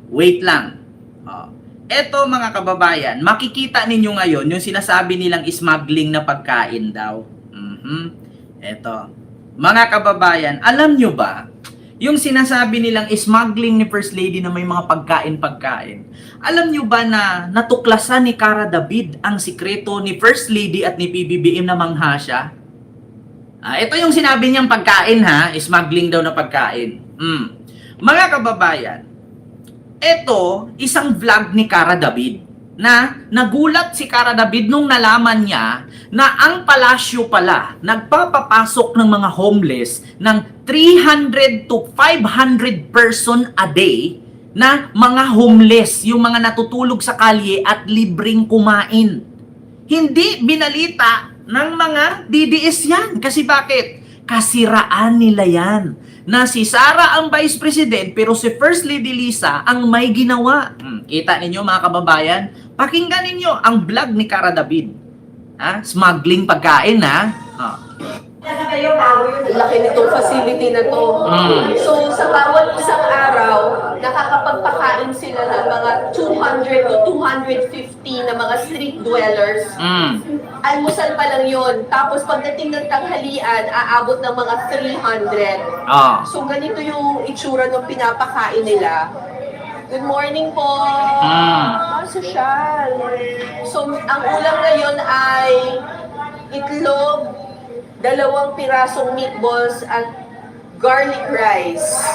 Wait lang. Eto mga kababayan, makikita ninyo ngayon yung sinasabi nilang smuggling na pagkain daw. Eto. Mga kababayan, alam nyo ba, yung sinasabi nilang smuggling ni First Lady na may mga pagkain-pagkain, alam nyo ba na natuklasan ni Cara David ang sikreto ni First Lady at ni PBBM na mangha siya? Ito yung sinabi niyang pagkain ha, smuggling daw na pagkain. Mga kababayan, ito, isang vlog ni Cara David na nagulat si Cara David nung nalaman niya na ang palasyo pala nagpapapasok ng mga homeless ng 300 to 500 person a day na mga homeless, yung mga natutulog sa kalye at libreng kumain. Hindi binalita ng mga DDS yan. Kasi bakit? Kasiraan nila yan. Na si Sara ang Vice President pero si First Lady Lisa ang may ginawa. Kita ninyo mga kababayan? Pakinggan ninyo ang vlog ni Cara David. Smuggling pagkain Ang laki nitong facility na to. So, sa bawat isang araw, nakakapagpakain sila ng mga 200 to 250 na mga street dwellers. Almusal pa lang yon. Tapos pagdating ng tanghalian, aabot ng mga 300. So, ganito yung itsura ng pinapakain nila. Good morning po. Sosyal. So, ang ulam ngayon ay itlog, 2 pirasong meatballs at garlic rice.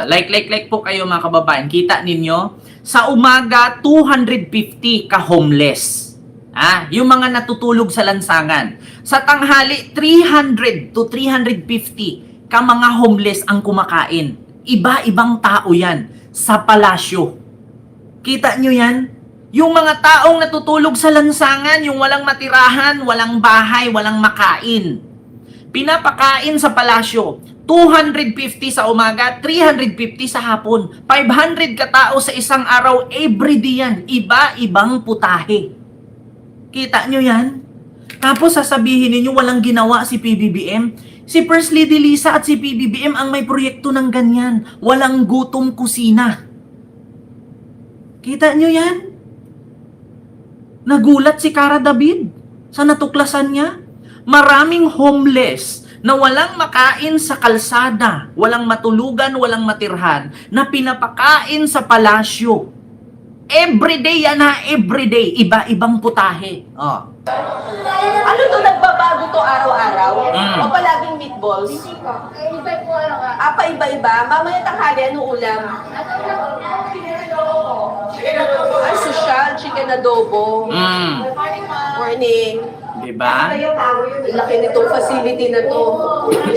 Like po kayo mga kababayan. Kita ninyo, sa umaga 250 ka-homeless. Yung mga natutulog sa lansangan. Sa tanghali 300 to 350 ka mga homeless ang kumakain. Iba-ibang tao yan sa palasyo. Kita nyo yan? Yung mga taong natutulog sa lansangan, yung walang matirahan, walang bahay, walang makain. Pinapakain sa palasyo. 250 sa umaga, 350 sa hapon. 500 katao sa isang araw, everyday yan. Iba-ibang putahe. Kita nyo yan? Tapos sasabihin ninyo walang ginawa si PBBM. Si First Lady Lisa at si PBBM ang may proyekto ng ganyan. Walang gutom kusina. Kita nyo yan? Nagulat si Cara David sa natuklasan niya. Maraming homeless na walang makain sa kalsada, walang matulugan, walang matirhan, na pinapakain sa palasyo. Everyday yan everyday. Iba-ibang putahe. Ano to, nagbabago to araw-araw? O palaging meatballs? Iba-iba. Mamaya tanghali, ano ulam? Ay, social, chicken adobo. Morning. Diba? Ang laki nitong facility na to.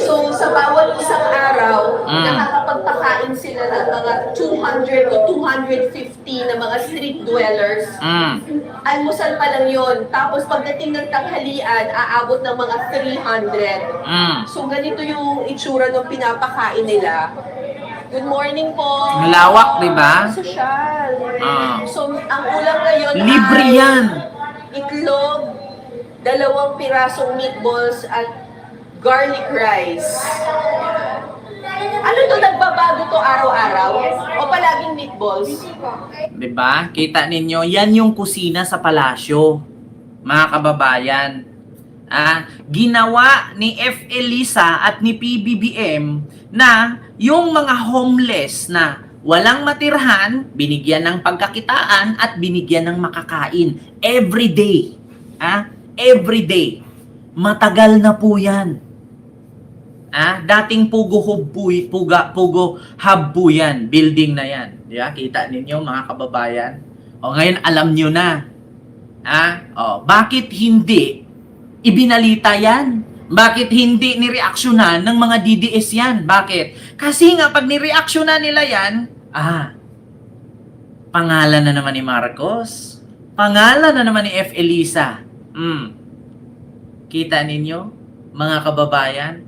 So, sa bawat isang araw, nakakapagpakain sila ng mga 200 to 250 na mga street dwellers. Almusal pa lang yon. Tapos pagdating ng tanghalian, aabot ng mga 300. So, ganito yung itsura ng pinapakain nila. Good morning po. Malawak, diba? Sosyal. So, ang ulam ngayon Libre ay yan. itlog, 2 pirasong meatballs at garlic rice. Ano to, nagbabago to araw-araw? O palaging meatballs? Diba? Kita ninyo, yan yung kusina sa palasyo. Mga kababayan. Ginawa ni F. Elisa at ni PBBM na yung mga homeless na walang matirhan, binigyan ng pagkakitaan at binigyan ng makakain. Everyday. Everyday. Matagal na po yan. Dating Pugo Hub po yan. Building na yan. Diba? Kita ninyo mga kababayan. Ngayon alam nyo na. Bakit hindi ibinalita yan? Bakit hindi nireaksyonan ng mga DDS yan? Bakit? Kasi nga pag nireaksyonan nila yan, pangalan na naman ni Marcos. Pangalan na naman ni F. Elisa. Kita ninyo, mga kababayan?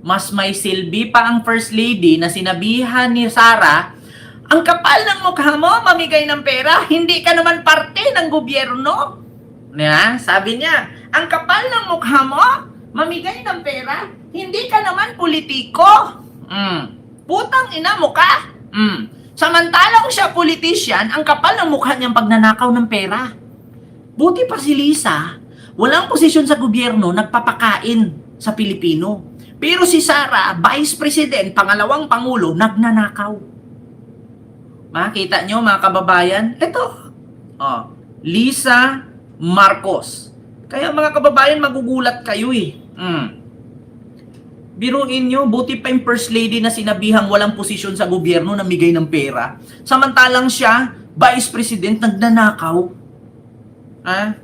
Mas may silbi pa ang First Lady na sinabihan ni Sara, ang kapal ng mukha mo, mamigay ng pera, hindi ka naman parte ng gobyerno. Sabi niya, ang kapal ng mukha mo, mamigay ng pera, hindi ka naman politiko. Putang ina mo ka. Samantalang siya politician, ang kapal ng mukha niyang pagnanakaw ng pera. Buti pa si Lisa, walang posisyon sa gobyerno, nagpapakain sa Pilipino. Pero si Sara, Vice President, pangalawang Pangulo, nagnanakaw. Makita nyo mga kababayan? Ito. Oh, Lisa Marcos. Kaya mga kababayan, magugulat kayo eh. Biruin nyo, buti pa yung First Lady na sinabihang walang posisyon sa gobyerno na migay ng pera. Samantalang siya, Vice President, nagnanakaw. Ha?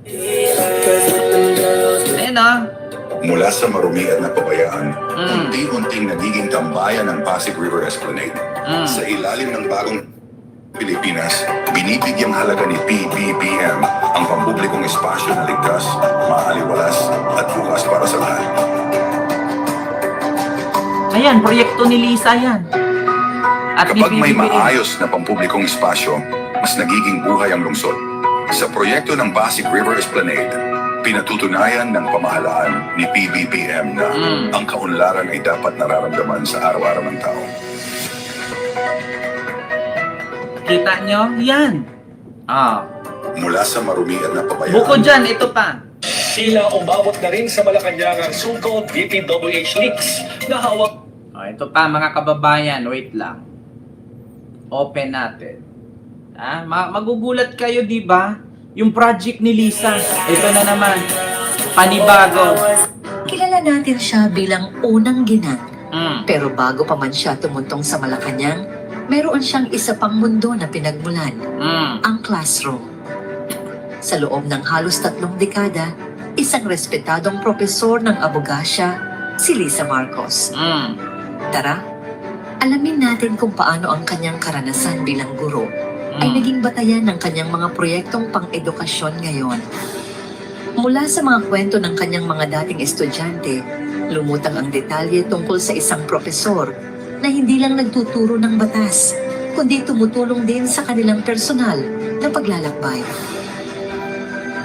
Ayan ah. Mula sa marumi at napabayaan, unti-unting nagiging tambayan ng Pasig River Esplanade. Sa ilalim ng bagong Pilipinas, binibigyang halaga ni PBBM ang pampublikong espasyo na ligtas, maaliwalas at bukas para sa lahat. Ayan, proyekto ni Lisa yan. At ni Kapag may PBBM. maayos na pampublikong espasyo, mas nagiging buhay ang lungsod. Sa proyekto ng Pasig River Esplanade, pinatutunayan ng pamahalaan ni PBBM na ang kaunlaran ay dapat nararamdaman sa araw-araw ng tao. Kita nyo? Yan. Ah. Mula sa marumi at napabayaan, Bukod dyan, ito pa. Tila umabot na rin sa Malacanang ang suko DPWH leaks na hawak. Ito pa mga kababayan, wait lang. Open natin. Magugulat kayo, di ba? Yung project ni Lisa, ito na naman. Panibago. Kilala natin siya bilang unang ginang. Pero Pero bago pa man siya tumuntong sa Malacanang, meron siyang isa pang mundo na pinagmulan, ang classroom. Sa loob ng halos 3 dekada, isang respetadong propesor ng abogasya, si Lisa Marcos. Tara, alamin natin kung paano ang kanyang karanasan bilang guro ay naging batayan ng kanyang mga proyektong pang-edukasyon ngayon. Mula sa mga kwento ng kanyang mga dating estudyante, lumutang ang detalye tungkol sa isang propesor na hindi lang nagtuturo ng batas, kundi tumutulong din sa kanilang personal na paglalakbay.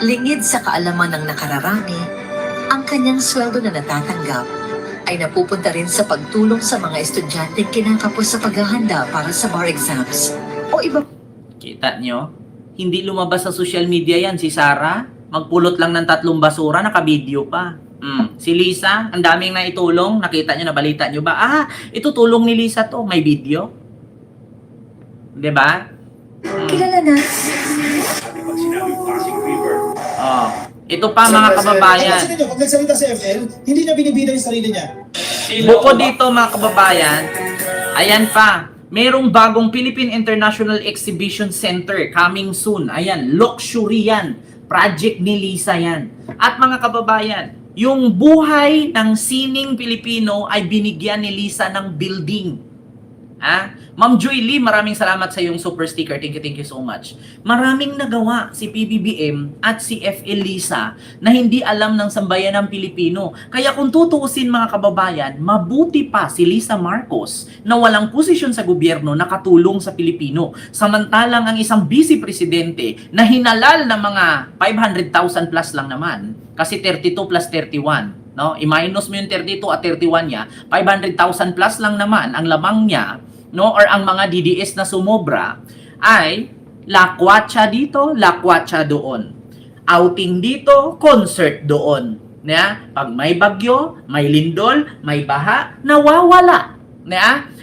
Lingid sa kaalaman ng nakararami, ang kanyang sweldo na natatanggap ay napupunta rin sa pagtulong sa mga estudyanteng kinakapos sa paghahanda para sa bar exams o iba. Kita nyo? Hindi lumabas sa social media yan si Sara. Magpulot lang ng 3 basura, nakabideo pa. Si Lisa, ang daming naitulong. Nakita nyo, nabalita nyo ba? Ito tulong ni Lisa to. May video. 'Di ba? Kilala na Pag sinabing Pasig River, Oh. Ito pa mga kababayan. Kasi nyo, pag nagsalita sa FL, hindi niya binibida yung sarili niya. Bukod dito mga kababayan, ayan pa, merong bagong Philippine International Exhibition Center coming soon. Ayan, luxury yan. Project ni Lisa yan. At mga kababayan, yung buhay ng sining Pilipino ay binigyan ni Lisa ng building. Ma'am Joy Lee, maraming salamat sa iyong super sticker. Thank you so much. Maraming nagawa si PBBM at si FL Lisa na hindi alam ng sambayan ng Pilipino. Kaya kung tutuusin mga kababayan, mabuti pa si Lisa Marcos na walang posisyon sa gobyerno na katulong sa Pilipino. Samantalang ang isang vice presidente na hinalal na mga 500,000 plus lang naman. Kasi 32 plus 31. No? I-minus mo yung 32 at 31 niya, 500,000 plus lang naman ang lamang niya, no, or ang mga DDS na sumobra ay lakwatsa dito, lakwatsa doon. Outing dito, concert doon. Pag may bagyo, may lindol, may baha, nawawala.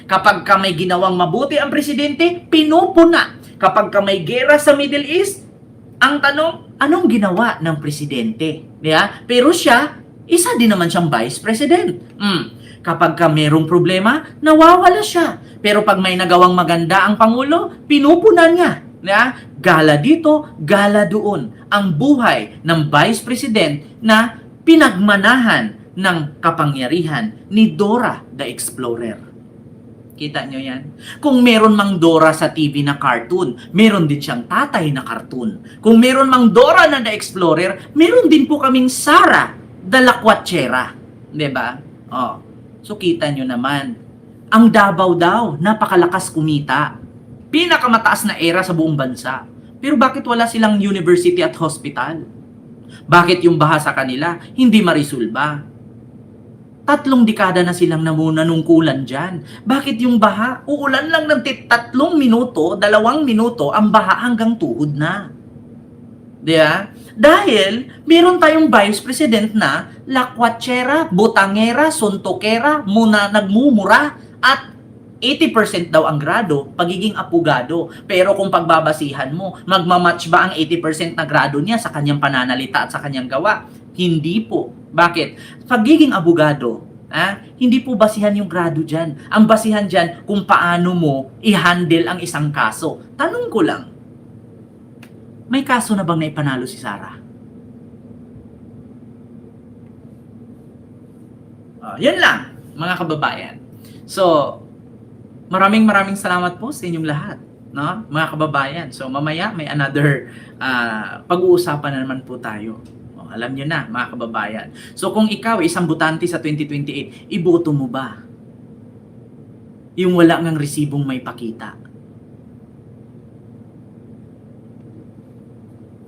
Kapag ka may ginawang mabuti ang presidente, pinupuna. Kapag ka may gera sa Middle East, ang tanong, anong ginawa ng presidente? Pero siya, isa din naman siyang vice president. Kapag ka merong problema, nawawala siya. Pero pag may nagawang maganda ang Pangulo, pinupunan niya. Gala dito, gala doon. Ang buhay ng Vice President na pinagmanahan ng kapangyarihan ni Dora the Explorer. Kita nyo yan? Kung meron mang Dora sa TV na cartoon, meron din siyang tatay na cartoon. Kung meron mang Dora na the Explorer, meron din po kaming Sara the Lakwatchera. Diba? So kita nyo naman. Ang Davao daw, napakalakas kumita. Pinakamataas na era sa buong bansa. Pero bakit wala silang university at hospital? Bakit yung baha sa kanila hindi marisolba? 3 dekada na silang nanungkulan dyan. Bakit yung baha? Uulan lang ng 3 minuto, 2 minuto, ang baha hanggang tuhod na. Diba? Dahil meron tayong vice president na lakwatsyera, butangera, suntokera, nagmumura, at 80% daw ang grado, pagiging apugado. Pero kung pagbabasihan mo, magmamatch ba ang 80% na grado niya sa kanyang pananalita at sa kanyang gawa? Hindi po. Bakit? Pagiging abogado, hindi po basihan yung grado dyan. Ang basihan dyan kung paano mo i-handle ang isang kaso. Tanong ko lang, may kaso na bang naipanalo si Sarah? Yan lang, mga kababayan. So, maraming salamat po sa inyong lahat, no? Mga kababayan. So, mamaya may another pag-uusapan na naman po tayo. Alam nyo na, mga kababayan. So, kung ikaw ay isang butante sa 2028, iboto mo ba? Yung wala ngang resibong may pakita.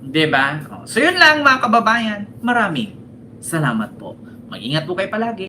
Diba? So, yun lang, mga kababayan. Maraming salamat po. Mag-ingat po kayo palagi.